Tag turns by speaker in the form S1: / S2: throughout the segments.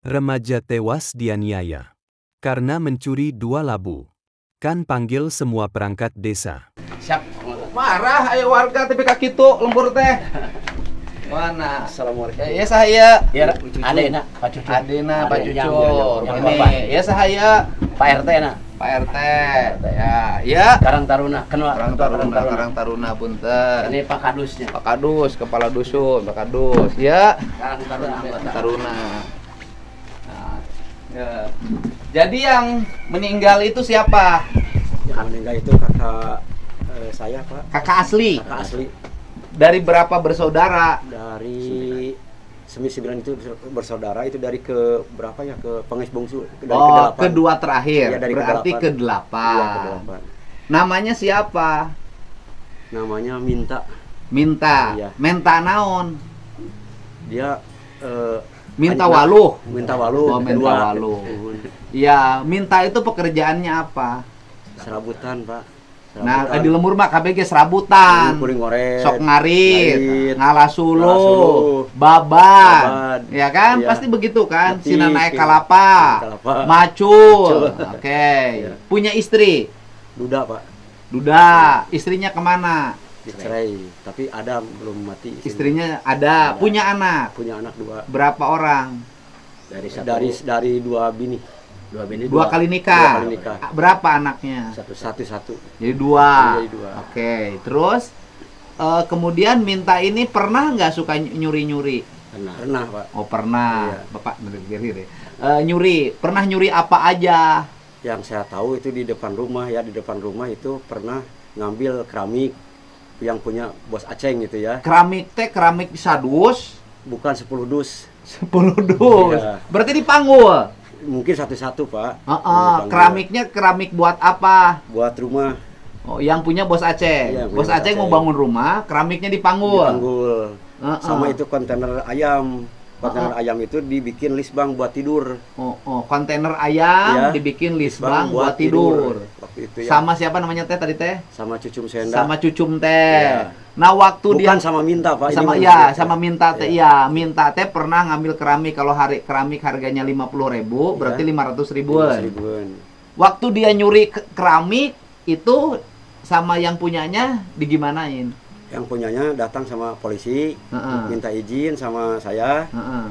S1: Remaja tewas dianiaya karena mencuri 2 labu. Kan panggil semua perangkat desa.
S2: Siap. Marah ayo warga tapi kaki tuh lembur teh. Mana?
S3: Assalamualaikum.
S2: Ya saya.
S3: Ya, Adena, Pak Cucu.
S2: Adena, Pak Cucu.
S3: Yang
S2: Ini
S3: Bapak.
S2: ya saya.
S3: Pak RT na.
S2: Pak RT. Ya, ya.
S3: Karang Taruna, kenal
S2: Karang Taruna punten.
S3: Ini Pak Kadusnya.
S2: Pak Kadus, kepala dusun, Pak Kadus. Ya.
S3: Karang Taruna anggota.
S2: Taruna. Nah, ya. Jadi yang meninggal itu siapa?
S3: Yang meninggal itu kakak saya, Pak.
S2: Kakak asli.
S3: Kakak asli
S2: Dari berapa bersaudara?
S3: dari sembilan itu bersaudara, itu dari ke berapa ya, ke pengis bungsu, dari
S2: Oh,
S3: ke-8.
S2: kedua terakhir.
S3: Iya, dari
S2: Berarti
S3: ke-8.
S2: ke-8.
S3: Iya, ke-8.
S2: Namanya siapa?
S3: Namanya Minta.
S2: Minta.
S3: Iya.
S2: Minta naon?
S3: Dia
S2: Minta
S3: anak-
S2: waluh.
S3: Minta waluh.
S2: Oh, Minta
S3: kedua.
S2: waluh. Iya, Minta itu pekerjaannya apa?
S3: Serabutan, Pak.
S2: Nah, di lembur mah KBG serabutan.
S3: Kuring ngorek.
S2: Sok ngarit,
S3: Ngarit,
S2: ngalasulu,
S3: ngalasulu,
S2: baban,
S3: baban.
S2: ya kan?
S3: Iya.
S2: Pasti begitu kan?
S3: Ngetik,
S2: Sina naik
S3: iya.
S2: kalapa,
S3: Kalapa.
S2: macul.
S3: Macul.
S2: Oke.
S3: Iya.
S2: Punya istri,
S3: Duda, Pak.
S2: Duda. Istrinya kemana?
S3: Dicerai, tapi ada belum mati.
S2: Istrinya ada.
S3: Ada.
S2: Punya anak.
S3: Punya anak 2.
S2: Berapa orang?
S3: Dari 2 bini.
S4: 2 bini,
S2: Dua kali nikah.
S3: 2 kali nikah.
S2: Berapa anaknya?
S3: Satu-satu.
S2: Jadi 2.
S3: Jadi 2.
S2: Oke. Terus kemudian Minta ini pernah nggak suka nyuri-nyuri?
S3: Pernah, Pak.
S2: Oh pernah.
S3: Iya.
S2: Bapak bener nyuri. Pernah nyuri apa aja?
S3: Yang saya tahu itu di depan rumah ya, di depan rumah itu pernah ngambil keramik yang punya Bos Aceng gitu ya.
S2: Keramik teh keramik bisa dus.
S3: Bukan 10 dus.
S2: 10 dus.
S3: Iya.
S2: Berarti dipanggul.
S3: Mungkin satu-satu, Pak. Dipanggil.
S2: Keramiknya keramik buat apa?
S3: Buat rumah.
S2: Oh, yang punya Bos Aceh.
S3: Iya,
S2: Bos
S3: punya Bos
S2: Aceh mau
S3: Aceh.
S2: bangun rumah, keramiknya dipanggul.
S3: Dipanggul. Sama
S2: Heeh.
S3: itu kontainer ayam. Kontainer ayam itu dibikin lisbang buat tidur.
S2: Kontainer ayam
S3: Iya.
S2: dibikin lisbang buat tidur.
S3: Waktu itu ya.
S2: Sama siapa namanya teh tadi teh?
S3: Sama Cucum Senda.
S2: Sama Cucum teh.
S3: Iya.
S2: Nah, waktu
S3: Bukan
S2: dia
S3: sama Minta, Pak. Ini
S2: sama
S3: mah
S2: ya,
S3: Minta.
S2: sama Minta teh.
S3: Iya.
S2: Iya, Minta teh pernah ngambil keramik. Kalau hari keramik harganya 50.000, berarti
S3: Iya.
S2: 500 ribuan.
S3: 500 ribuan.
S2: Waktu dia nyuri keramik itu sama yang punyanya digimanain?
S3: Yang punyanya datang sama polisi,
S2: Heeh.
S3: minta izin sama saya.
S2: Heeh.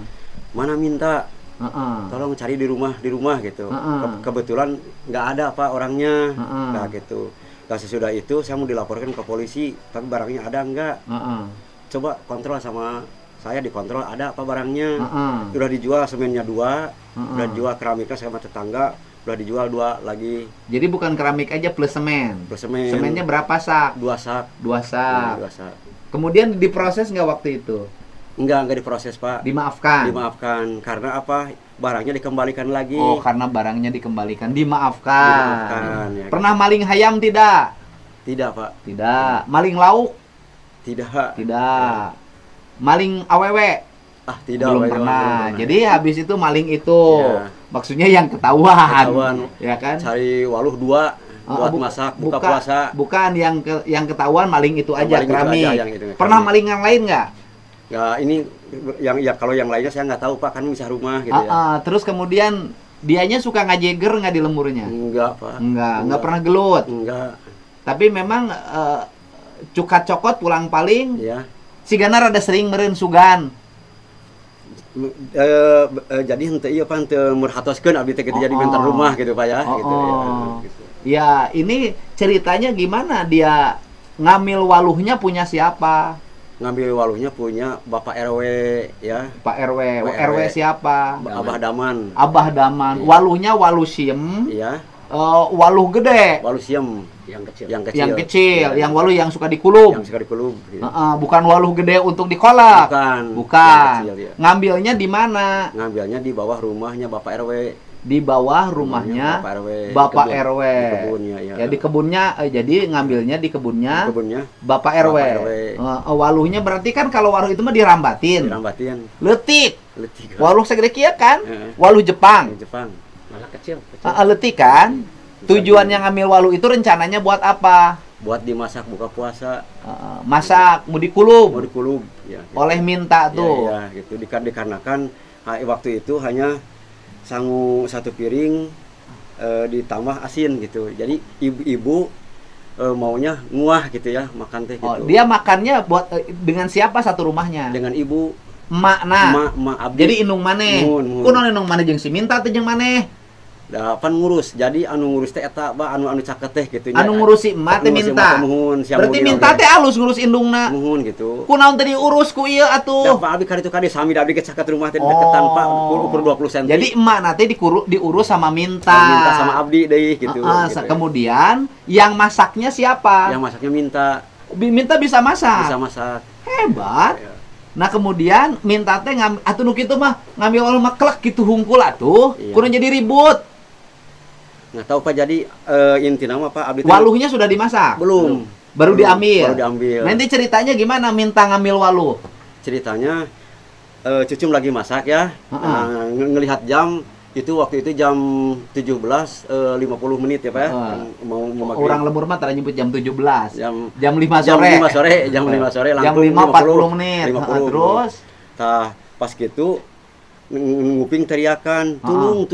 S3: Mana Minta?
S2: Heeh.
S3: Tolong cari di rumah gitu.
S2: Heeh.
S3: Kebetulan nggak ada Pak orangnya.
S2: Heeh.
S3: Nah gitu. Nah sesudah itu saya mau dilaporkan ke polisi, tapi barangnya ada nggak?
S2: Heeh.
S3: Coba kontrol sama saya, dikontrol ada apa barangnya.
S2: Heeh.
S3: Udah dijual semennya 2,
S2: Heeh.
S3: udah dijual keramiknya sama tetangga, udah dijual 2 lagi.
S2: Jadi bukan keramik aja plus semen.
S3: Plus semen.
S2: Semennya berapa sak?
S3: 2 sak.
S2: 2 sak.
S3: 2 sak.
S2: Kemudian diproses nggak waktu itu?
S3: Enggak diproses Pak.
S2: Dimaafkan.
S3: Dimaafkan karena apa? Barangnya dikembalikan lagi.
S2: Oh, karena barangnya dikembalikan. Dimaafkan.
S3: Dimaafkan, ya.
S2: Pernah maling ayam tidak?
S3: Tidak Pak.
S2: Tidak. Maling lauk?
S3: Tidak.
S2: Tidak. Maling awewe?
S3: Ah tidak.
S2: Belum
S3: Pak,
S2: pernah.
S3: belum
S2: Jadi habis itu maling itu.
S3: Iya.
S2: Maksudnya yang ketahuan.
S3: Ketahuan.
S2: Ya kan?
S3: Cari waluh 2 buat
S2: bu-
S3: masak buka puasa.
S2: Bukan yang ketahuan maling itu aja
S3: Maling itu
S2: keramik.
S3: aja, yang itu,
S2: Pernah
S3: keramik.
S2: maling yang lain nggak?
S3: Ya ini yang ya kalau yang lainnya saya nggak tahu Pak, kan bisa rumah gitu ya.
S2: Terus kemudian dianya suka ngajeger nggak di lemburnya?
S3: Enggak Pak.
S2: Nggak pernah gelut.
S3: Enggak.
S2: Tapi memang cukat cokot pulang paling
S3: Ya.
S2: si Ganar ada sering meureun sugan.
S3: Jadi henteu ieu Pak henteu murhatoskeun abdi teh jadi mentor rumah gitu Pak ya gitu ya. Gitu.
S2: Ya, ini ceritanya gimana dia ngambil waluhnya punya siapa?
S3: Ngambil waluhnya punya Bapak RW ya.
S2: Pak RW.
S3: Pak
S2: RW
S3: RW.
S2: siapa?
S3: Abah Daman.
S2: Abah Daman.
S3: Iya.
S2: Waluhnya waluh siem.
S3: Iya.
S2: Waluh gede.
S3: Waluh siem
S4: yang kecil.
S3: yang kecil.
S2: Yang kecil,
S3: Iya.
S2: yang waluh yang suka dikulub.
S3: Yang suka dikulub. Gitu.
S2: Bukan waluh gede untuk dikolak.
S3: Bukan.
S2: Bukan.
S3: Yang kecil, ya.
S2: Ngambilnya di mana?
S3: Ngambilnya di bawah rumahnya Bapak RW.
S2: Di bawah rumahnya
S3: Bapak RW.
S2: Bapak
S3: Di kebun.
S2: RW.
S3: Di kebunnya ya.
S2: Ya di kebunnya, jadi ngambilnya di kebunnya
S3: Di kebunnya
S2: Bapak RW.
S3: Bapak RW.
S2: Waluhnya berarti kan kalau waluh itu mah dirambatin.
S3: dirambatin.
S2: Letik.
S3: Letik.
S2: Waluh segede kieu kan?
S3: Heeh.
S2: Waluh Jepang.
S3: Di Jepang.
S4: Malah kecil.
S2: Letik kan? Tujuan yang ngambil waluh itu rencananya buat apa?
S3: Buat dimasak buka puasa,
S2: Masak, mau
S3: mau
S2: dikulub.
S3: dikulub ya. Gitu.
S2: Oleh minta tuh.
S3: Ya, gitu. Dikarenakan waktu itu hanya sangu satu piring ditambah asin gitu. Jadi ibu-ibu maunya nguah gitu ya, makan teh gitu.
S2: Oh, dia makannya buat dengan siapa satu rumahnya?
S3: Dengan ibu
S2: Emak
S3: abdi.
S2: Jadi indung maneh.
S3: Mun.
S2: Kunaon indung maneh jeung si Minta teh jeung maneh?
S3: Da pan ngurus. Jadi anu ngurus teh eta anu caket teh gitu nya.
S2: Anu ngurusi emak teh Minta. Berarti Minta teh alus ngurus indungna.
S3: Muhun gitu.
S2: Kunaon teh diurus ku ieu
S3: Da
S2: atuh?
S3: Pak abdi kali itu kali sami da abdi ke caket rumah teh deketan Pak ukur 20 cm.
S2: Jadi emak teh diurus sama Minta.
S3: Minta sama abdi deui gitu. Gitu.
S2: Kemudian yang masaknya siapa?
S3: Yang masaknya Minta.
S2: Minta bisa masak.
S3: Bisa masak.
S2: Hebat.
S3: Ya.
S2: Nah kemudian Minta teh atuh nu kitu mah ngambil waluh mah klek kitu hungkul atuh.
S3: Iya.
S2: Kudu jadi ribut.
S3: Nggak tahu Pak, jadi intinya apa Pak abdi teh
S2: Waluhnya sudah dimasak?
S3: belum.
S2: Baru diambil.
S3: Baru diambil.
S2: Nanti ceritanya gimana Minta ngambil waluh?
S3: Ceritanya cucum lagi masak ya. Nah, ngelihat jam itu waktu itu jam 17.50 menit ya Pak ya. Mau maghrib.
S2: Orang lembur mah tara nyebut jam 17.
S3: Jam
S2: 5 sore.
S3: Jam 5 sore
S2: Jam 5 40 menit.
S3: 50.
S2: Terus
S3: Tah pas gitu nguping teriakan tulung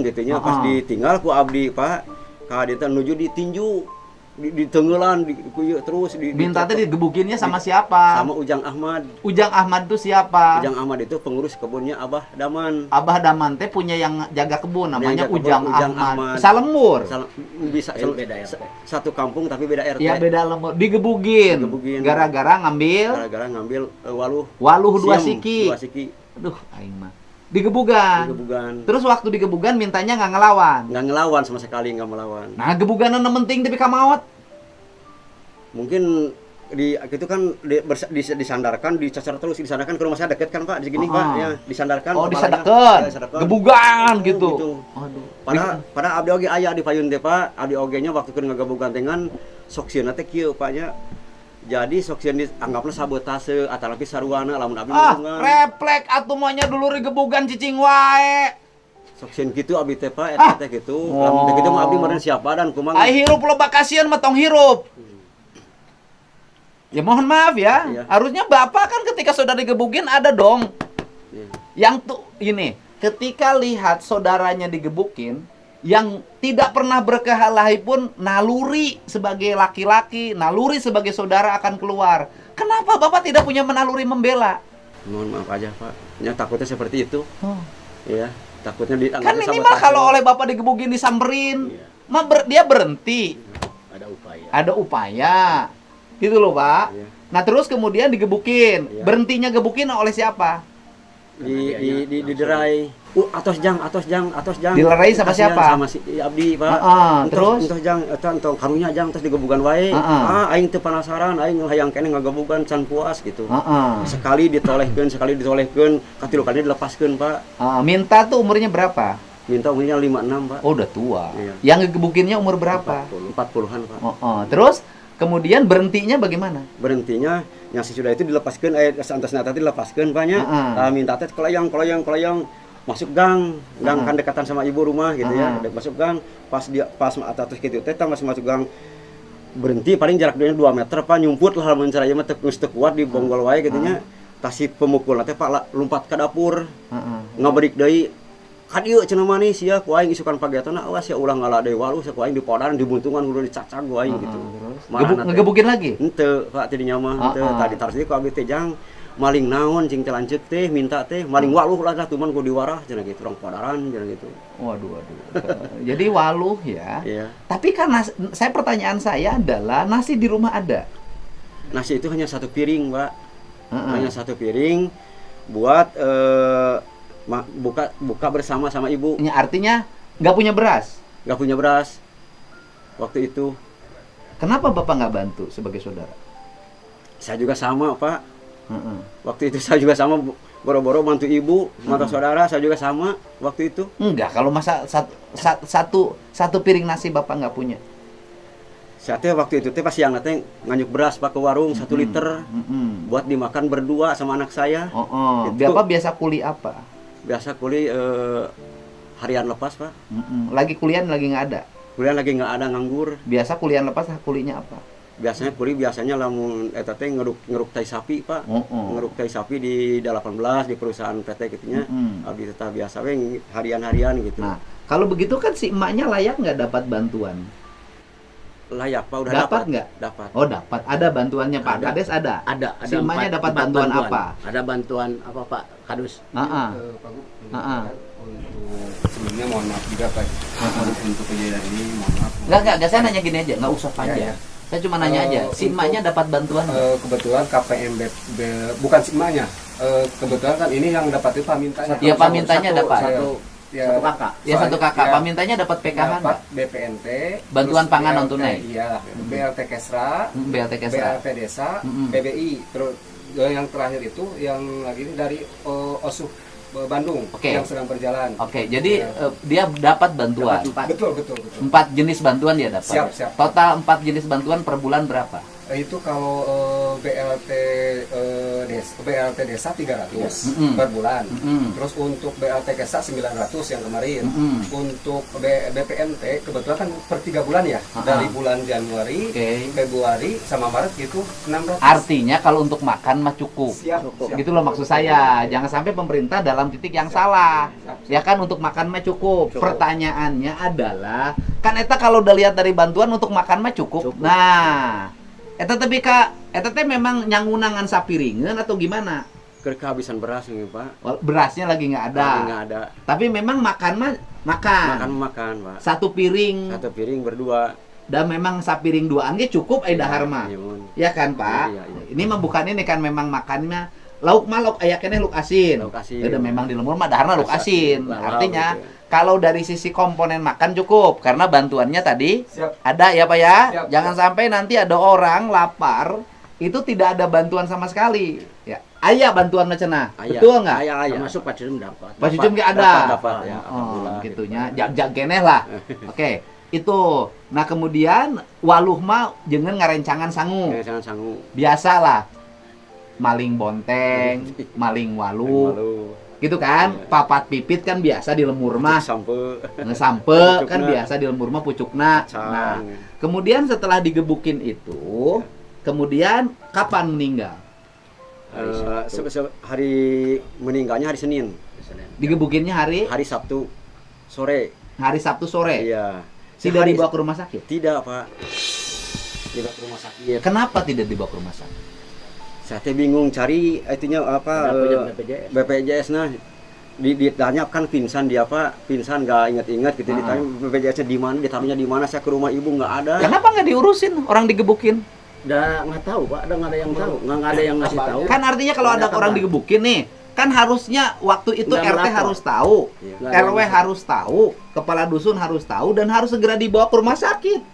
S3: gitunya. Pas ditinggal ku abdi Pak ka dieu nuju ditinju ditenggelan terus
S2: Minta teh digebukinnya sama siapa?
S3: sama Ujang Ahmad.
S2: Ujang Ahmad itu siapa?
S3: Ujang Ahmad itu pengurus kebunnya Abah Daman.
S2: Abah Daman teh punya yang jaga kebun namanya
S3: Jaga kebun,
S2: Ujang Ahmad. Salembur.
S3: Bisa
S4: Beda RT.
S3: satu kampung tapi beda RT.
S2: Iya beda lembur. Digebukin. Gara-gara ngambil waluh 2 siki.
S3: 2 siki.
S2: Aduh, aing mah. Digebugan. Terus waktu digebugan mintanya nggak ngelawan.
S3: Nggak ngelawan sama sekali, nggak melawan.
S2: Nah, gebuganan penting tapi kamawat.
S3: Mungkin itu kan disandarkan, dicacar terus disandarkan ke rumah saya deket kan Pak, di sini Pak ya, disandarkan.
S2: Oh, disandarkan. Gebugan gitu.
S3: Aduh. Pada abdi oge aya di payun teh Pak, abdi oge-nya waktu keur ngagebugan dengan soksieuna teh kieu Pak nya. Jadi soksien dianggapna sabotase atalapi saruana lamun abdi ngomongna.
S2: Refleks atuh monya dulu gebugan cicing wae.
S3: Soksien kitu abdi teh Pak eta teh kitu. Lamun teh kitu mah abdi meureun siapa dan kumaha.
S2: Ai hirup loba kasihan mah tong hirup. Ya mohon maaf ya.
S3: Iya.
S2: Harusnya Bapak kan ketika saudara digebukin ada dong.
S3: Iya.
S2: Yang tuh ini, ketika lihat saudaranya digebukin, yang tidak pernah berkelahi pun naluri sebagai laki-laki, naluri sebagai saudara akan keluar. Kenapa Bapak tidak punya naluri membela?
S3: Mohon maaf aja Pak. Ya takutnya seperti itu. Iya, takutnya
S2: Kan minimal kalau oleh Bapak digebukin disamperin, dia berhenti. Ada upaya. Gitu loh Pak.
S3: Iya.
S2: Nah terus kemudian digebukin.
S3: Iya.
S2: Berhentinya gebukin oleh siapa?
S3: Diderai. Atos jang.
S2: Dilerai sama
S3: Kasihan
S2: siapa?
S3: Sama si abdi Pak.
S2: Terus?
S3: Entos jang eta entong karunya jang terus digebugan wae. Aing teu penasaran, aing hayang keneh ngagebugan can puas gitu. Sekali ditolehkeun, katilu kali dilepaskeun Pak.
S2: Minta tuh umurnya berapa?
S3: Minta umurnya 56 Pak.
S2: Oh udah tua.
S3: Iya.
S2: Yang ngegebukinnya umur berapa?
S3: 40-an Pak.
S2: Terus kemudian berhentinya bagaimana?
S3: Berhentinya yang sudah itu dilepaskeun antasna tadi dilepaskeun Pak nya. Minta teh kolayang masuk gang kan dekatan sama ibu rumah gitu ya. Masuk gang pas atas gitu teh masuk gang berhenti paling jarak 2 meter Pak, nyumput lah lamun caranya mah teu kuat di bonggol wae gitu nya. Tasi pemukul teh Pak lompat ke dapur. Ngabedik deui kan ieu cenah manis ya ku aing isukan pagetona awas ya ulah ngalah deui waluh sa ku aing dipodaran dibuntungan kudu dicacag ku aing gitu.
S2: Ngegebukin lagi?
S3: Henteu Pak tidinya mah henteu tadi tarsi ku abdi teh jang maling naon cing teh lanceuk teh minta teh maling waluh lah tuman ku diwarah cenah gitu urang podaran cenah gitu.
S2: Waduh. Jadi waluh ya.
S3: Iya.
S2: Tapi kan pertanyaan saya adalah nasi di rumah ada.
S3: Nasi itu hanya 1 piring, Pak. Hanya 1 piring buat buka bersama sama ibu.
S2: Ini artinya nggak punya beras?
S3: Nggak punya beras waktu itu.
S2: Kenapa Bapak nggak bantu sebagai saudara?
S3: Saya juga sama Pak. Waktu itu saya juga sama boro-boro bantu ibu, bantu saudara. Saya juga sama waktu itu.
S2: Enggak, kalau masa satu piring nasi Bapak nggak punya.
S3: Saya teh waktu itu teh pas siang teh nganyuk beras Pak ke warung 1 liter buat dimakan berdua sama anak saya.
S2: Bapak biasa kuli apa?
S3: Biasa kuli harian lepas Pak.
S2: Lagi kuliah lagi nggak ada?
S3: Kuliah lagi nggak ada, nganggur.
S2: Biasa kuliah lepas kulinya apa?
S3: biasanya kuli biasanya lamun eta teh ngeruk tai sapi Pak. Ngeruk tai sapi di 18 di perusahaan PT gitunya. Abdi tetap biasa we harian-harian gitu.
S2: Nah, kalau begitu kan si emaknya layak nggak dapat bantuan?
S3: Layak Pak, udah
S2: Dapat nggak?
S3: Dapat.
S2: Oh, dapat. Ada bantuannya Pak Kades ada.
S4: Ada
S2: Si emaknya dapat bantuan apa?
S4: Ada bantuan apa Pak Kadus?
S2: Heeh.
S5: Pak Gu,
S2: Heeh.
S5: untuk sebelumnya mohon maaf juga Pak untuk kejadian ini, mohon maaf.
S2: Enggak, saya nanya gini aja, nggak usah panjang.
S5: Ya.
S2: Saya cuma nanya aja, si emaknya dapat bantuan nggak?
S5: Kebetulan KPMB bukan si emaknya. Kebetulan kan ini yang dapat itu pamintanya.
S2: Iya, pamintanya dapat.
S4: Satu kakak.
S2: Ya satu kakak,
S5: ya,
S2: pamintanya dapat PKH
S5: dapat
S2: nggak?
S5: BPNT,
S2: Bantuan
S5: terus
S2: pangan non
S5: BLT,
S2: tunai.
S5: Iya, BLT Kesra,
S2: BLT Kesra.
S5: BLT Desa,
S2: Mm-mm.
S5: PBI. Terus yang terakhir itu yang lagi ini dari OSUH Bandung
S2: Oke.
S5: yang sedang berjalan.
S2: Oke, jadi dia dapat bantuan.
S5: Betul.
S2: 4 jenis bantuan dia dapat.
S5: Siap.
S2: Total 4 jenis bantuan per bulan berapa?
S5: Itu kalau BLT Desa 300 per bulan. Terus untuk BLT Desa 900 yang kemarin. Untuk BPNT kebetulan kan per 3 bulan ya. Dari bulan Januari, Februari sama Maret gitu 600.
S2: Artinya kalau untuk makan mah cukup.
S5: Siap.
S2: Gitu loh maksud saya. Jangan sampai pemerintah dalam titik yang salah. Ya kan untuk makan mah cukup. Pertanyaannya adalah, kan eta kalau udah lihat dari bantuan untuk makan mah cukup. Nah, eta teh memang nyangunangan sapiringan atau gimana?
S3: Kehabisan beras nih Pak.
S2: Berasnya lagi nggak ada.
S3: Nggak ada.
S2: Tapi memang makan mah makan.
S3: Makan Pak.
S2: Satu piring.
S3: Satu piring berdua.
S2: Dan memang sapiring duaan ge cukup dahar mah. Ya kan Pak?
S3: Iya.
S2: Ini mah bukan ini kan memang makannya lauk aya keneh lauk asin. Udah memang di lemur mah daharna lauk asin. Artinya kalau dari sisi komponen makan cukup karena bantuannya tadi ada ya Pak ya. Jangan sampai nanti ada orang lapar itu tidak ada bantuan sama sekali. Ya. Aya bantuan cenah. Betul nggak?
S3: Aya.
S4: Masuk Pak Cicum dapat.
S2: Pak Cicum nggak ada.
S3: Dapat ya.
S2: Gitunya. Jag keneh lah. Oke. Itu. Nah, kemudian waluh mah jangan ngarencangan sangu. Biasalah. Maling bonteng, maling waluh. Gitu kan? Papat pipit kan biasa di lemur mah. Sampe kan biasa di lemur mah pucukna. Nah, kemudian setelah digebukin itu, kemudian kapan meninggal?
S3: Hari meninggalnya hari Senin.
S2: Digebukinnya hari
S3: Sabtu sore.
S2: Hari Sabtu sore.
S3: Iya.
S2: Tidak dibawa ke rumah sakit?
S3: Tidak Pak. Tidak ke rumah sakit.
S2: Kenapa tidak dibawa ke rumah sakit?
S3: Saya bingung cari itunya apa BPJS nah ditanya kan pingsan dia Pak, pingsan nggak inget-inget gitu. Ditanya BPJS-nya di mana, ditaruhnya di mana, saya ke rumah ibu nggak ada.
S2: Kenapa nggak diurusin orang digebukin?
S4: Nggak tahu Pak, nggak ada yang tahu, nggak ada yang ngasih tahu.
S2: Kan artinya kalau ada orang digebukin nih, kan harusnya waktu itu RT harus tahu, RW harus tahu, kepala dusun harus tahu dan harus segera dibawa ke rumah sakit.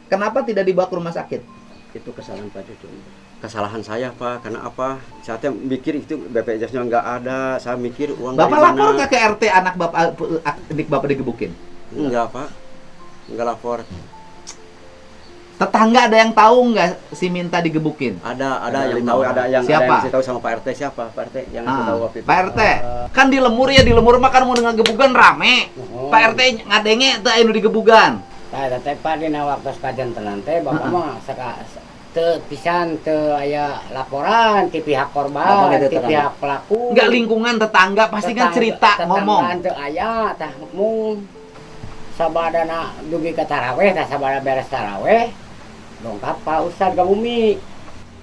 S2: Kenapa tidak dibawa ke rumah sakit?
S4: Itu kesalahan Pak Cicum.
S3: Kesalahan saya Pak, karena apa? Saya mikir itu BPJS-nya nggak ada, saya mikir uang
S2: Bapak lapor nggak ke RT anak Bapak digebukin?
S3: Enggak Pak, nggak lapor.
S2: Tetangga ada yang tahu nggak si minta digebukin?
S3: Ada yang tahu, ada yang
S2: siapa?
S3: Ada yang tahu sama Pak RT. Siapa Pak RT yang tahu waktu itu?
S2: Pak RT, kan di lemur mah kan mau dengan gebugan rame. Pak RT ngadenge teu anu digebugan.
S6: Tah teh Pak dina waktu kajian tenan teh Bapak mah teu pisan teu aya laporan ti pihak korban, ti pihak pelaku.
S2: Enggak lingkungan tetangga pasti kan cerita ngomong.
S6: Teu aya tah mung sabadana dugi ka taraweh tah sabada beres taraweh dongkap Pak Ustad ka bumi.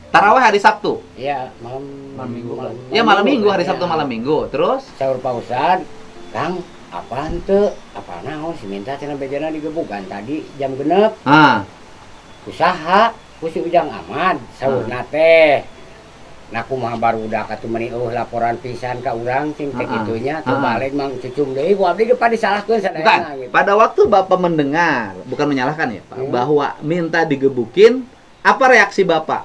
S2: Taraweh hari Sabtu.
S6: Iya, malam Minggu.
S2: Ya malam Minggu, hari Sabtu malam Minggu. Terus
S6: saur Pak Ustad, "Kang, apaan teu? Apa naon si minta cenah bejana digebukan tadi jam 6." Usaha ku si Ujang Ahmad saurna teh. Nah kumaha baru udah katu meni laporan pisan ka urang cing teh kitunya teu balik mang cucung deui ku abdi ge pa disalahkeun sadayana
S2: gitu. Pada waktu Bapak mendengar, bukan menyalahkan ya Pak, bahwa minta digebukin, apa reaksi Bapak?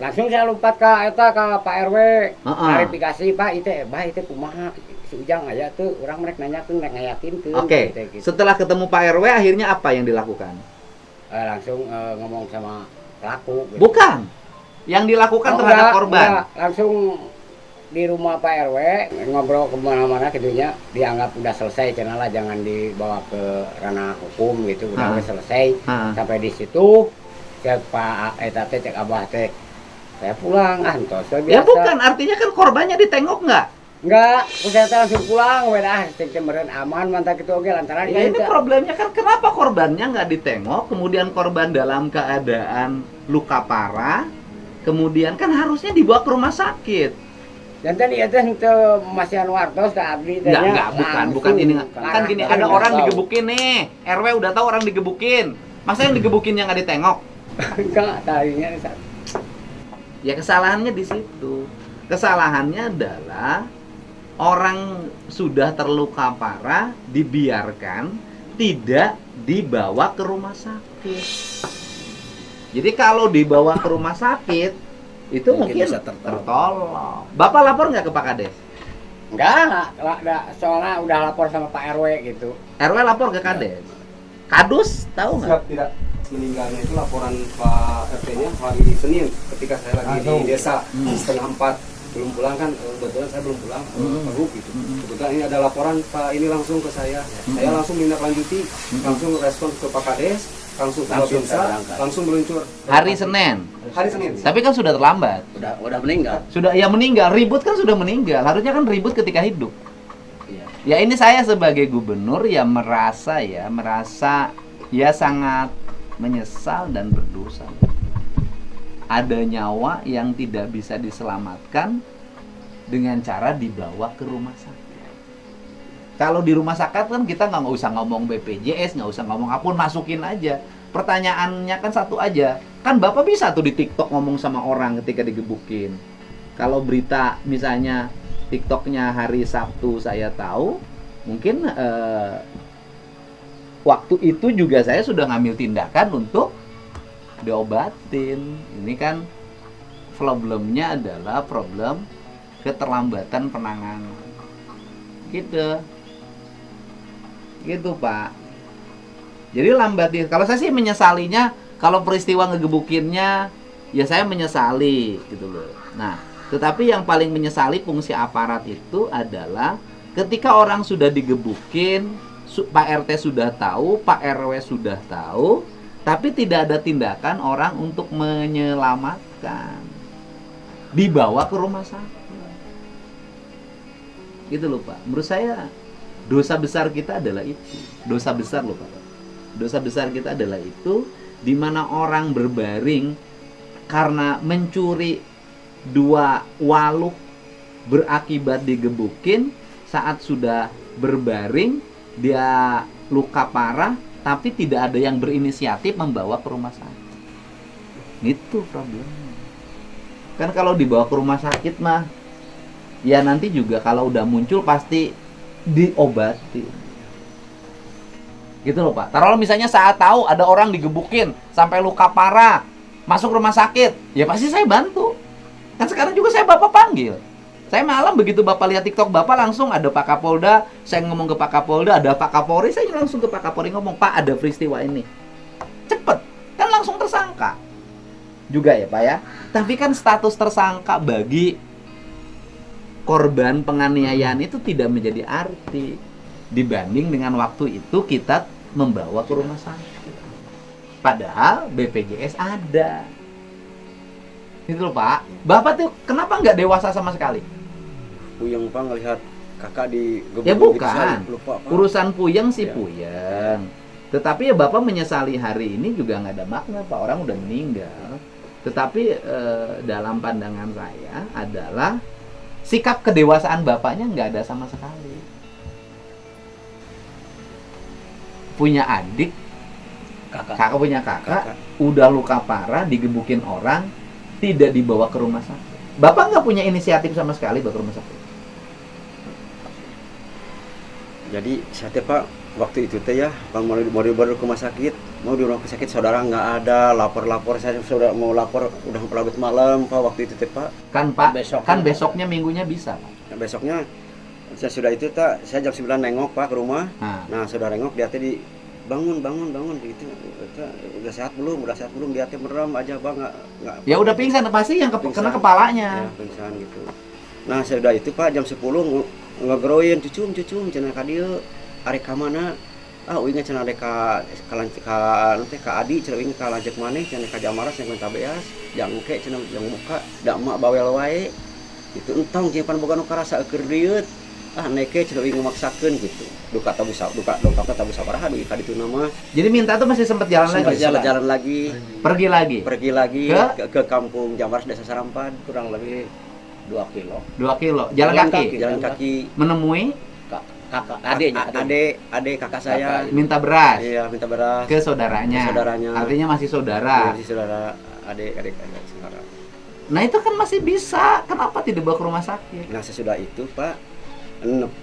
S6: Langsung saya lompat ka eta ka Pak RW. Klarifikasi Pak itu kumaha si Ujang aya teu urang merek nanyakeun rek ngayakinkeun.
S2: Oke.
S6: Gitu.
S2: Setelah ketemu Pak RW akhirnya apa yang dilakukan?
S6: Langsung ngomong sama pelaku. Gitu.
S2: Bukan. Yang dilakukan terhadap korban.
S6: Langsung di rumah Pak RW ngobrol kemana-mana gitunya, dianggap udah selesai, cenah lah jangan dibawa ke ranah hukum gitu, udah selesai. Sampai di situ cek Pak eta teh cek Abah teh saya pulang antos biasa.
S2: Ya bukan, artinya kan korbannya ditengok nggak?
S6: Enggak, saya langsung pulang, wedah, cek meren aman, mantap itu oke lantaran.
S2: Ya ini problemnya kan kenapa korbannya nggak ditengok, kemudian korban dalam keadaan luka parah, kemudian kan harusnya dibawa ke rumah sakit.
S6: Dan tadi itu masih wartos ke abdi
S2: Enggak, bukan ini. Kan gini, ada orang digebukin nih, RW udah tahu orang digebukin. Masa yang digebukin yang nggak ditengok?
S6: Enggak, tadinya
S2: Ya kesalahannya di situ. Kesalahannya adalah orang sudah terluka parah dibiarkan tidak dibawa ke rumah sakit. Jadi kalau dibawa ke rumah sakit itu mungkin bisa tertolong. Bapak lapor nggak ke Pak Kades?
S6: Enggak, soalnya udah lapor sama Pak RW gitu.
S2: RW lapor ke Kades. Kadus tahu nggak?
S5: Tidak meninggalnya itu laporan Pak RT-nya hari Senin ketika saya lagi di desa setengah 4 belum pulang kan, kebetulan saya belum pulang grup gitu. Kebetulan ini ada laporan Pak ini langsung ke saya langsung menindaklanjuti, langsung respon ke Pak Kades, langsung ke Babinsa, langsung meluncur
S2: Hari Senin. Tapi kan sudah terlambat.
S4: Udah meninggal.
S2: Sudah ya meninggal, ribut kan sudah meninggal. Harusnya kan ribut ketika hidup. Ya ini saya sebagai gubernur ya merasa ya sangat menyesal dan berdosa. Ada nyawa yang tidak bisa diselamatkan dengan cara dibawa ke rumah sakit. Kalau di rumah sakit kan kita nggak usah ngomong BPJS, nggak usah ngomong apapun, masukin aja. Pertanyaannya kan satu aja. Kan Bapak bisa tuh di TikTok ngomong sama orang ketika digebukin. Kalau berita misalnya TikToknya hari Sabtu saya tahu, mungkin waktu itu juga saya sudah ngambil tindakan untuk diobatin. Ini kan problemnya adalah problem keterlambatan penanganan. Gitu Pak. Jadi lambatin. Kalau saya sih menyesalinya, kalau peristiwa ngegebukinnya, ya saya menyesali gitu loh. Nah, tetapi yang paling menyesali fungsi aparat itu adalah ketika orang sudah digebukin, Pak RT sudah tahu, Pak RW sudah tahu, tapi tidak ada tindakan orang untuk menyelamatkan. Dibawa ke rumah sakit. Gitu loh Pak. Menurut saya dosa besar kita adalah itu. Dosa besar loh Pak. Dosa besar kita adalah itu, di mana orang berbaring karena mencuri 2 waluh berakibat digebukin. Saat sudah berbaring dia luka parah, tapi tidak ada yang berinisiatif membawa ke rumah sakit. Itu problemnya. Kan kalau dibawa ke rumah sakit mah, ya nanti juga kalau udah muncul pasti diobati. Gitu loh Pak. Taruh misalnya saat tahu ada orang digebukin sampai luka parah, masuk rumah sakit, ya pasti saya bantu. Kan sekarang juga saya Bapak panggil. Saya malam begitu Bapak lihat TikTok Bapak langsung ada Pak Kapolda, saya ngomong ke Pak Kapolda, ada Pak Kapolri, saya langsung ke Pak Kapolri ngomong, Pak ada peristiwa ini. Cepet, kan langsung tersangka. Juga ya Pak ya. Tapi kan status tersangka bagi korban penganiayaan itu tidak menjadi arti dibanding dengan waktu itu kita membawa ke rumah sakit. Padahal BPJS ada. Itu loh Pak. Bapak tuh kenapa nggak dewasa sama sekali?
S3: Puyeng Pak ngelihat kakak di gebuk.
S2: Ya bukan.
S3: Gitu, lupa, Pak.
S2: Urusan puyeng sih
S3: Ya.
S2: puyeng. Tetapi ya Bapak menyesali hari ini juga nggak ada makna Pak. Orang udah meninggal. Tetapi dalam pandangan saya adalah sikap kedewasaan Bapaknya nggak ada sama sekali. Punya adik, kakak punya kakak, udah luka parah, digebukin orang, tidak dibawa ke rumah sakit. Bapak nggak punya inisiatif sama sekali bawa ke rumah sakit.
S3: Jadi saya teh Pak waktu itu teh ya Bang mau dibawa ke rumah sakit, saudara nggak ada, lapor saya sudah mau lapor udah larut malam Pak waktu itu teh Pak.
S2: Kan Pak, kan besoknya minggunya bisa Pak.
S3: Nah, besoknya saya sudah itu saya jam 9 nengok Pak ke rumah. Nah sudah nengok dia teh di bangun gitu. Udah sehat belum dia teh merem aja Bang nggak.
S2: Ya udah pingsan pasti yang kena kepalanya.
S3: Ya, pingsan gitu. Nah sudah itu Pak jam 10 ngegroin cucum cenah ka dieu arek ka mana Uingnya cenah ade ka Adi cenah uing ka lanjek maneh cenah ka Jamaras yang minta beas jang engke cenah jang muka da emak bawel wae gitu entong jeung pan boga nu karasa keur rieut neke cenah uing memaksakeun gitu duka tabu sabaraha dugi ka ditu nama.
S2: Jadi minta tuh masih sempat jalan lagi. Pergi lagi
S3: ke kampung Jamaras Desa Sarampan kurang lebih 2 kilo.
S2: Jalan kaki. Menemui
S3: adik kakak saya
S2: minta beras.
S3: Iya, minta beras
S2: ke saudaranya. Artinya masih saudara.
S3: Masih saudara, adik saudara.
S2: Nah, itu kan masih bisa. Kenapa tidak dibawa ke rumah sakit?
S3: Nah, sesudah itu, Pak,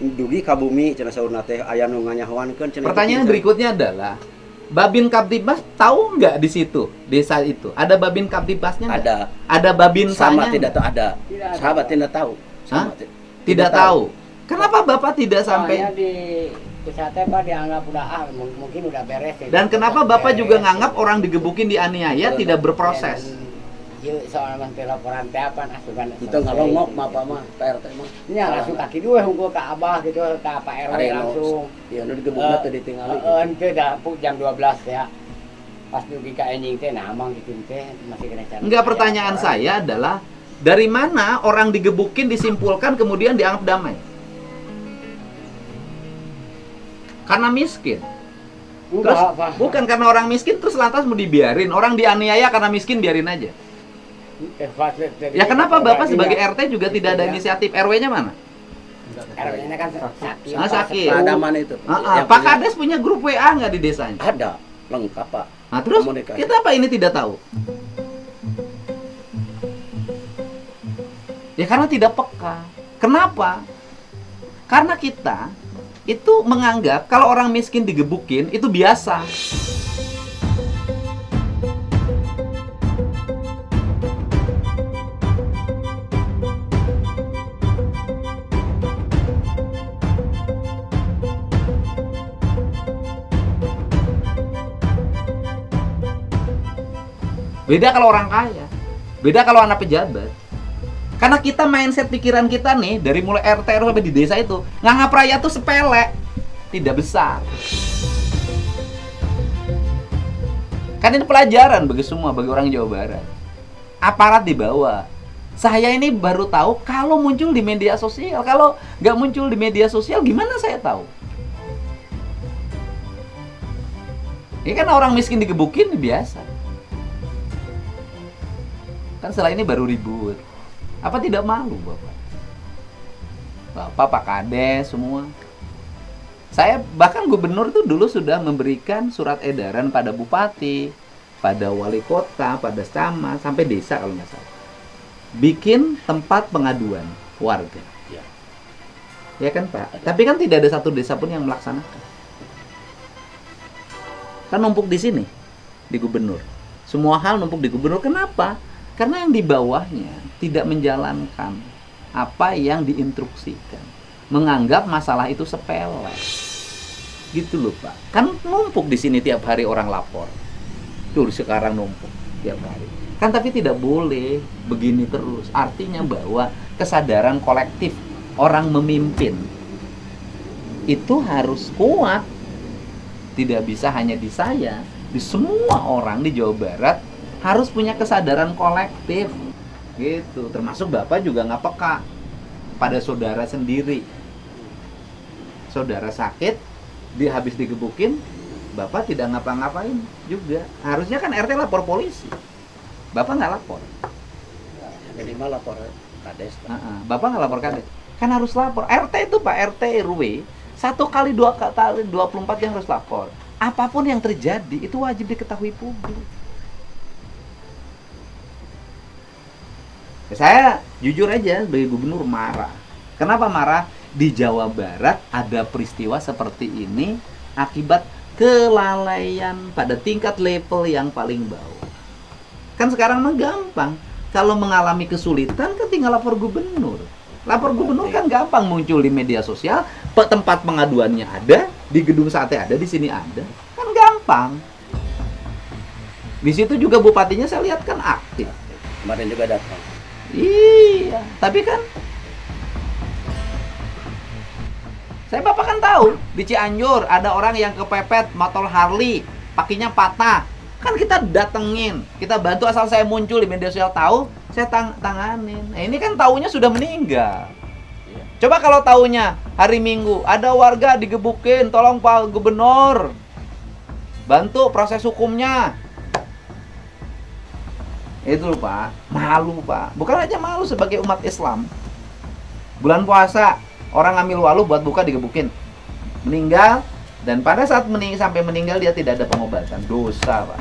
S3: dugi ka bumi cenah saurna teh aya nu nganyahoankeun cenah.
S2: Pertanyaan berikutnya adalah Babin Kaptibas tahu nggak di situ desa itu ada Babin Kaptibasnya? Ada Babin
S4: sama tidak tahu ada. Sahabat tidak tahu.
S2: Tidak tahu. Kenapa Bapak tidak sampai
S6: di pusatnya Pak dianggap udah mungkin udah beres.
S2: Dan kenapa Bapak juga nganggap orang digebukin dianiaya tidak berproses?
S6: Soal menteri laporan teh apa asupan
S4: itu ngalongok Bapak mah PRT mah.
S6: Nya langsung kaki dua hungkul ke Abah gitu ke Pak RW langsung.
S4: Iya nu digebukna teh ditinggali.
S6: Henteu dah jam 12 ya. Pas dugi ka enjing teh nah amang gitu teh masih kena cara.
S2: Enggak, pertanyaan saya adalah dari mana orang digebukin disimpulkan kemudian dianggap damai? Karena miskin. Terus, bukan karena orang miskin terus lantas mau dibiarin. Orang dianiaya karena miskin biarin aja. Ya kenapa Bapak sebagai RT juga tidak ada inisiatif? RW-nya mana?
S6: RW-nya kan sakit.
S2: Sakit.
S4: Ada mana itu?
S2: Pak Kades punya grup WA nggak di desanya?
S4: Ada, lengkap Pak.
S2: Nah terus kita apa ini tidak tahu? Ya karena tidak peka. Kenapa? Karena kita itu menganggap kalau orang miskin digebukin itu biasa. Beda kalau orang kaya, beda kalau anak pejabat. Karena kita mindset pikiran kita nih dari mulai RT RW sampai di desa itu nganggap rakyat tuh sepele, tidak besar. Kan ini pelajaran bagi semua, bagi orang Jawa Barat. Aparat di bawah. Saya ini baru tahu kalau muncul di media sosial. Kalau nggak muncul di media sosial, gimana saya tahu? Ini kan orang miskin digebukin biasa. Kan setelah ini baru ribut. Apa tidak malu Bapak? Bapak, Pak Kades, semua. Saya bahkan gubernur tuh dulu sudah memberikan surat edaran pada bupati, pada wali kota, pada camat, sampai desa kalau nggak salah. Bikin tempat pengaduan warga. Ya kan Pak? Tapi kan tidak ada satu desa pun yang melaksanakan. Kan numpuk di sini, di gubernur. Semua hal numpuk di gubernur. Kenapa? Karena yang di bawahnya tidak menjalankan apa yang diinstruksikan. Menganggap masalah itu sepele. Gitu loh Pak. Kan numpuk di sini tiap hari orang lapor. Tuh sekarang numpuk tiap hari. Kan tapi tidak boleh begini terus. Artinya bahwa kesadaran kolektif orang memimpin itu harus kuat. Tidak bisa hanya di saya, di semua orang di Jawa Barat harus punya kesadaran kolektif gitu. Termasuk Bapak juga nggak peka pada saudara sendiri. Saudara sakit, dia habis digebukin, Bapak tidak ngapa-ngapain juga. Harusnya kan RT lapor polisi, Bapak nggak lapor.
S4: Minimal lapor Kades.
S2: Bapak nggak lapor Kades, kan harus lapor. RT itu Pak, RT RW 1 kali 2 kali 24 yang harus lapor. Apapun yang terjadi itu wajib diketahui publik. Saya jujur aja sebagai gubernur marah. Kenapa marah? Di Jawa Barat ada peristiwa seperti ini akibat kelalaian pada tingkat level yang paling bawah. Kan sekarang mah gampang. Kalau mengalami kesulitan kan tinggal lapor gubernur. Lapor gubernur kan gampang muncul di media sosial, tempat pengaduannya ada, di gedung sate ada, di sini ada. Kan gampang. Di situ juga bupatinya saya lihat kan aktif.
S4: Kemarin juga datang.
S2: Iya, tapi kan Saya Bapak kan tahu, di Cianjur ada orang yang kepepet motor Harley, kakinya patah. Kan kita datengin, kita bantu asal saya muncul di media sosial tahu, saya tanganin. Nah, ini kan taunya sudah meninggal. Coba kalau taunya hari Minggu ada warga digebukin, tolong Pak Gubernur bantu proses hukumnya. Itu loh Pak, malu Pak. Bukan aja malu sebagai umat Islam. Bulan puasa, orang ngambil walu buat buka digebukin. Meninggal, dan pada saat sampai meninggal dia tidak ada pengobatan. Dosa Pak.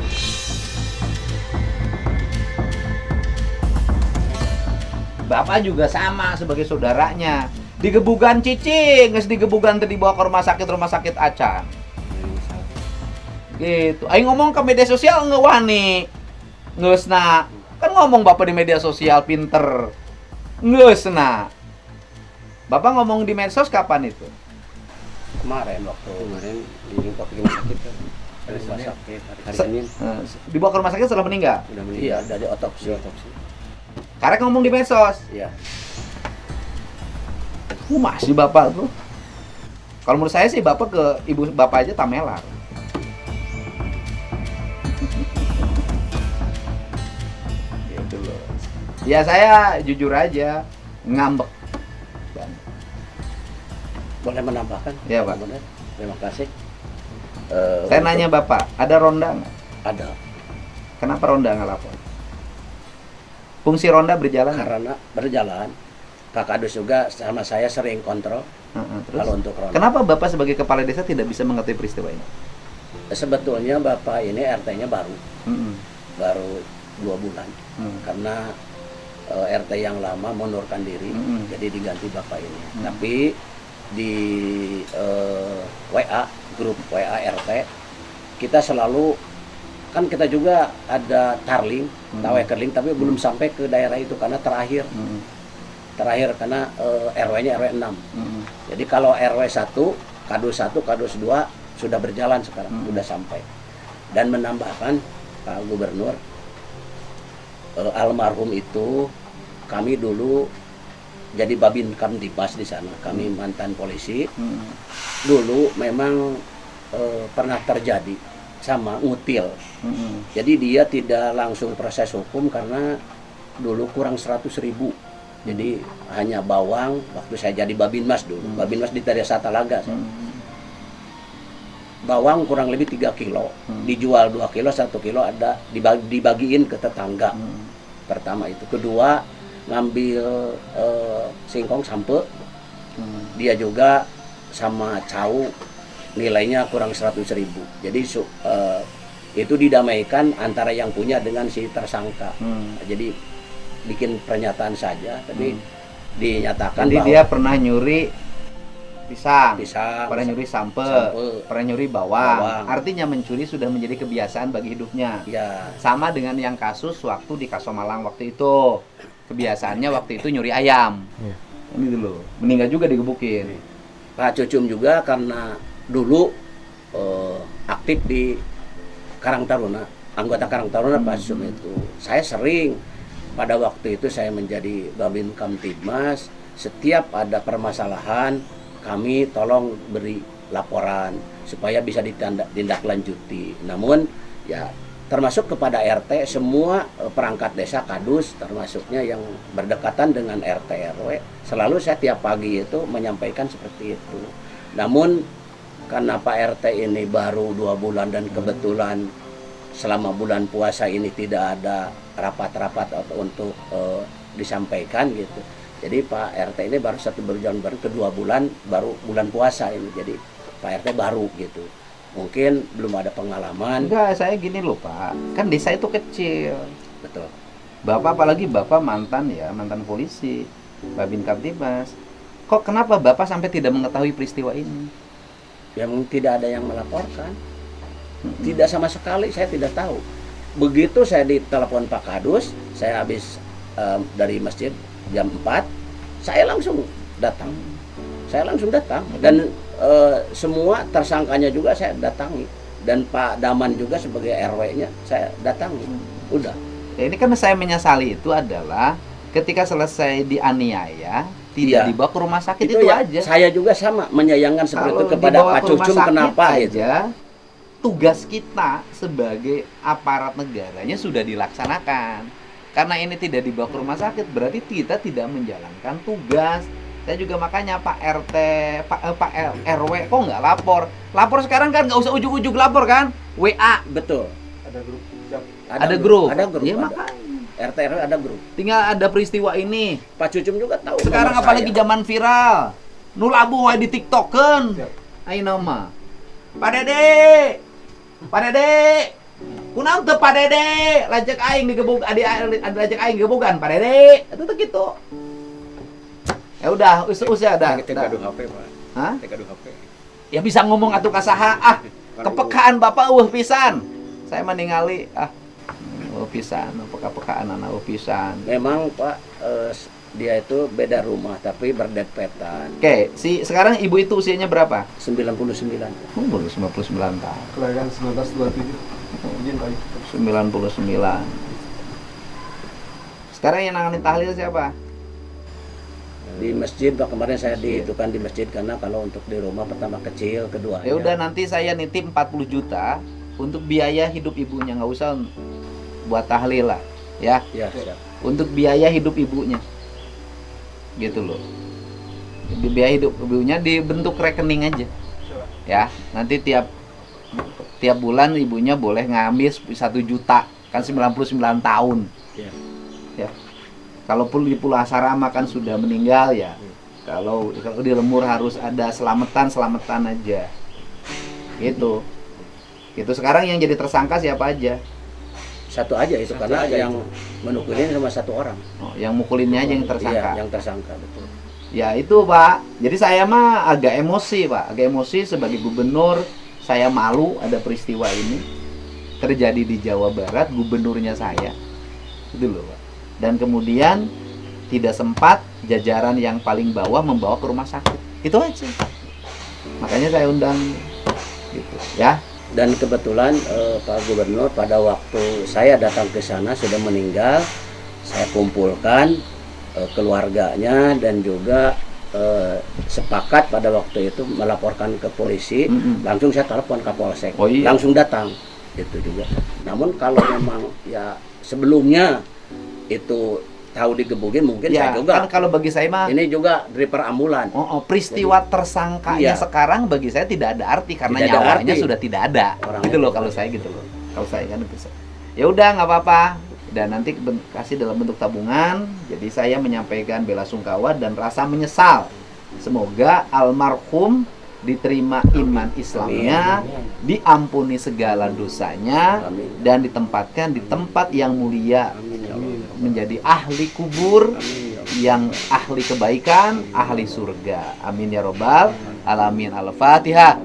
S2: Bapak juga sama sebagai saudaranya. Digebukan cicing, nges digebukan dibawa ke rumah sakit acan. Gitu. Ayo ngomong ke media sosial ngewani. Ngeusna. Kan ngomong Bapak di media sosial pinter. Ngeusna. Bapak ngomong di medsos kapan itu?
S6: Kemarin di rumah sakit kan. Hari Senin.
S2: Dibawa ke rumah sakit setelah meninggal?
S6: Udah meninggal. Iya, dari otopsi.
S2: Karena ngomong di medsos.
S6: Iya.
S2: Masih Bapak tuh. Kalau menurut saya sih Bapak ke ibu Bapak aja tamelar. Gitu loh. Ya saya jujur aja ngambek.
S6: Boleh menambahkan?
S2: Ya Pak.
S6: Benar. Terima kasih.
S2: Saya nanya Bapak, ada ronda nggak?
S6: Ada.
S2: Kenapa ronda nggak lapor? Fungsi ronda berjalan?
S6: Karena berjalan. Kak Kadus juga sama saya sering kontrol.
S2: Terus?
S6: Kalau untuk ronda.
S2: Kenapa Bapak sebagai kepala desa tidak bisa mengetahui peristiwa ini?
S6: Sebetulnya Bapak ini RT-nya baru. Baru 2 bulan. Karena RT yang lama mengundurkan diri, jadi diganti Bapak ini. Tapi di WA, grup WA RT, kita selalu, kan kita juga ada tarling, tawekerling, tapi belum sampai ke daerah itu karena terakhir karena RW-nya RW 6. Jadi kalau RW 1, Kadus 1, Kadus 2 sudah berjalan sekarang, sudah sampai. Dan menambahkan Pak Gubernur, almarhum itu kami dulu jadi Babin Kamtibmas di sana. Kami mantan polisi. Dulu memang pernah terjadi sama ngutil. Jadi dia tidak langsung proses hukum karena dulu kurang 100.000. Jadi hanya bawang waktu saya jadi Babinmas dulu. Babinmas di Desa Talaga. Bawang kurang lebih 3 kilo. Dijual 2 kilo, 1 kilo ada dibagiin ke tetangga. Pertama itu. Kedua, ngambil singkong sampe, dia juga sama cau nilainya kurang 100.000. Jadi itu didamaikan antara yang punya dengan si tersangka. Jadi bikin pernyataan saja, tapi dinyatakan
S2: jadi
S6: bahwa
S2: dia pernah nyuri pisang, pernah nyuri
S6: sampe,
S2: pernah nyuri bawang. Artinya mencuri sudah menjadi kebiasaan bagi hidupnya.
S6: Ya.
S2: Sama dengan yang kasus waktu di Kasomalang waktu itu. Kebiasaannya waktu itu nyuri ayam. Ini dulu. Meninggal juga digebukin.
S6: Pak Cucum juga karena dulu aktif di Karang Taruna, anggota Karang Taruna Pak Cucum itu. Saya sering pada waktu itu saya menjadi Babin Kamtibmas, setiap ada permasalahan kami tolong beri laporan supaya bisa ditindaklanjuti. Namun ya termasuk kepada RT, semua perangkat desa Kadus termasuknya yang berdekatan dengan RT RW, selalu saya tiap pagi itu menyampaikan seperti itu. Namun karena Pak RT ini baru 2 bulan dan kebetulan selama bulan puasa ini tidak ada rapat-rapat untuk disampaikan gitu. Jadi Pak RT ini baru 1 bulan, baru ke-2 bulan baru bulan puasa ini. Jadi Pak RT baru gitu. Mungkin belum ada pengalaman.
S2: Enggak, saya gini loh Pak. Kan desa itu kecil.
S6: Betul.
S2: Bapak apalagi Bapak mantan polisi, Babin Kamtibmas. Kok kenapa Bapak sampai tidak mengetahui peristiwa ini?
S6: Ya mungkin tidak ada yang melaporkan. Tidak sama sekali, saya tidak tahu. Begitu saya ditelepon Pak Kadus, saya habis dari masjid jam 4, saya langsung datang. Dan semua tersangkanya juga saya datangi. Dan Pak Daman juga sebagai RW-nya saya datangi. Udah.
S2: Ya, ini kan saya menyesali itu adalah ketika selesai dianiaya, tidak dibawa ke rumah sakit itu
S4: ya,
S2: aja.
S4: Saya juga sama menyayangkan seperti
S2: Kalau
S4: itu kepada
S2: dibawa
S4: Pak
S2: ke rumah
S4: Cucum,
S2: sakit
S4: kenapa
S2: aja,
S4: gitu.
S2: Tugas kita sebagai aparat negaranya sudah dilaksanakan. Karena ini tidak dibawa ke rumah sakit, berarti kita tidak menjalankan tugas. Saya juga makanya Pak RT, Pak RW kok nggak lapor? Lapor sekarang kan nggak usah ujuk-ujuk lapor kan? WA.
S4: Betul.
S5: Ada grup.
S2: Ada grup.
S4: Ada grup.
S2: Ya,
S4: ada.
S2: makanya.
S4: RT RW ada grup.
S2: Tinggal ada peristiwa ini.
S4: Pak Cucum juga tahu.
S2: Sekarang
S4: nomor
S2: apalagi
S4: saya.
S2: zaman viral. Nu labu wae di TikTok-keun. Ayeuna mah. Pak Dede. Pak Dede. Kunaon teu Pak Dede? Lajak aing digebog lajak aing gebogan Pak Dede. Itu tuh gitu. Ya udah, usah dah.
S3: Kita gaduh HP, Pak.
S2: Hah?
S3: Kita gaduh HP.
S2: Ya bisa ngomong atuh ka saha? Ah, kepekaan Bapak eueuh pisan. Saya meningali eueuh pisan, peka-pekaan anak eueuh pisan.
S4: Memang Pak dia itu beda rumah tapi berdempetan.
S2: Oke, sekarang ibu itu usianya berapa?
S4: 99.
S2: Baru 99 tahun.
S5: Kelahiran 1927. Izin Pak.
S2: 99. Sekarang yang nanganin tahlil siapa?
S4: Di masjid Pak, kemarin saya dihitungkan di masjid karena kalau untuk di rumah pertama kecil, kedua
S2: Ya udah nanti saya nitip 40 juta untuk biaya hidup ibunya, nggak usah buat tahlil lah, ya.
S4: Ya, siap.
S2: Untuk biaya hidup ibunya. Gitu loh. Biaya hidup ibunya dibentuk rekening aja. Ya, nanti tiap bulan ibunya boleh ngambil 1 juta, kan 99 tahun.
S4: Ya.
S2: Ya. Kalaupun di Pulau Asarama kan sudah meninggal ya. Kalau di Lemur harus ada selamatan aja. Gitu. Itu sekarang yang jadi tersangka siapa aja?
S4: Satu aja itu
S3: Satu
S4: karena
S3: aja
S4: yang menukulin cuma satu orang.
S2: Oh, yang mukulinnya aja yang tersangka.
S4: Iya, yang tersangka betul.
S2: Ya itu Pak. Jadi saya mah agak emosi Pak. Agak emosi sebagai gubernur. Saya malu ada peristiwa ini terjadi di Jawa Barat. Gubernurnya saya. Itu loh Pak. Dan kemudian tidak sempat jajaran yang paling bawah membawa ke rumah sakit. Itu aja. Makanya saya undang gitu ya.
S4: Dan kebetulan Pak Gubernur pada waktu saya datang ke sana sudah meninggal. Saya kumpulkan keluarganya dan juga sepakat pada waktu itu melaporkan ke polisi. Langsung saya telepon Kapolsek.
S2: Oh, iya.
S4: Langsung datang. Itu juga. Namun kalau memang ya sebelumnya itu tahu digebukin mungkin
S2: Ya,
S4: saya juga.
S2: kan kalau bagi saya mah
S4: Ini juga driver ambulan.
S2: peristiwa tersangkanya
S4: Iya.
S2: sekarang bagi saya tidak ada arti karena
S4: Tidak ada
S2: nyawanya
S4: arti.
S2: sudah tidak ada.
S4: Orangnya
S2: Gitu loh
S4: tidak
S2: kalau
S4: ada.
S2: saya gitu loh. Kalau saya kan itu. Ya udah nggak apa-apa. Dan nanti kasih dalam bentuk tabungan. Jadi saya menyampaikan bela sungkawa dan rasa menyesal. Semoga almarhum diterima iman Islamnya, diampuni segala dosanya,
S4: Amin.
S2: dan ditempatkan di tempat yang mulia,
S4: Amin ya Allah.
S2: menjadi ahli kubur, yang ahli kebaikan, ahli surga. Amin ya robbal alamin. Al-Fatihah.